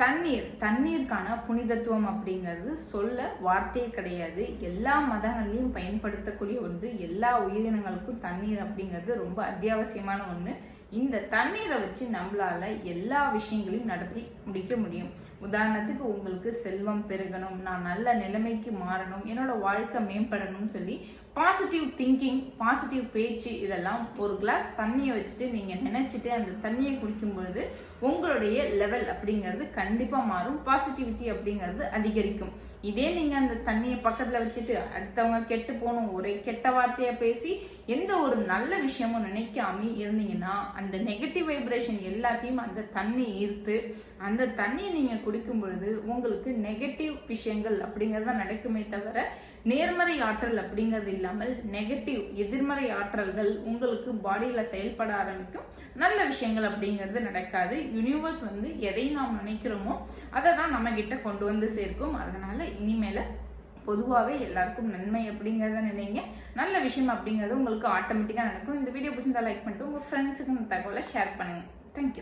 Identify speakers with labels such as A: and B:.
A: தண்ணீருக்கான புனிதத்துவம் அப்படிங்கிறது சொல்ல வார்த்தையே கிடையாது. எல்லா மதங்கள்லையும் பயன்படுத்தக்கூடிய ஒன்று. எல்லா உயிரினங்களுக்கும் தண்ணீர் அப்படிங்கிறது ரொம்ப அத்தியாவசியமான ஒன்று. இந்த தண்ணீரை வச்சு நம்மளால எல்லா விஷயங்களையும் நடத்தி முடிக்க முடியும். உதாரணத்துக்கு, உங்களுக்கு செல்வம் பெருகணும், நான் நல்ல நிலைமைக்கு மாறணும், என்னோட வாழ்க்கை மேம்படணும்னு சொல்லி பாசிட்டிவ் திங்கிங், பாசிட்டிவ் பேச்சு, இதெல்லாம் ஒரு கிளாஸ் தண்ணியை வச்சுட்டு நீங்கள் நினச்சிட்டு அந்த தண்ணியை குடிக்கும் பொழுது உங்களுடைய லெவல் அப்படிங்கிறது கண்டிப்பாக மாறும். பாசிட்டிவிட்டி அப்படிங்கிறது அதிகரிக்கும். இதே நீங்கள் அந்த தண்ணியை பக்கத்தில் வச்சுட்டு அடுத்தவங்க கெட்டு போகணும் ஒரே கெட்ட வார்த்தையை பேசி எந்த ஒரு நல்ல விஷயமும் நினைக்காம இருந்தீங்கன்னா அந்த நெகட்டிவ் வைப்ரேஷன் எல்லாத்தையும் அந்த தண்ணி ஈர்த்து அந்த தண்ணியை நீங்கள் குடிக்கும் பொழுது உங்களுக்கு நெகட்டிவ் விஷயங்கள் அப்படிங்கிறத நடக்குமே தவிர நேர்மறை ஆற்றல் அப்படிங்கிறது இல்லாமல் நெகட்டிவ் எதிர்மறை ஆற்றல்கள் உங்களுக்கு பாடியில் செயல்பட ஆரம்பிக்கும். நல்ல விஷயங்கள் அப்படிங்கிறது நடக்காது. யூனிவர்ஸ் எதை நாம் நினைக்கிறோமோ அதை தான் நம்ம கிட்ட கொண்டு வந்து சேர்க்கும். அதனால இனிமேல பொதுவாகவே எல்லாருக்கும் நன்மை அப்படிங்கிறத நினைங்க. நல்ல விஷயம் அப்படிங்கிறது உங்களுக்கு ஆட்டோமேட்டிக்காக நடக்கும். இந்த வீடியோ பிடிச்சிருந்தா லைக் பண்ணிட்டு உங்கள் ஃப்ரெண்ட்ஸுக்கு இந்த தகவலை ஷேர் பண்ணுங்கள். தேங்க்யூ.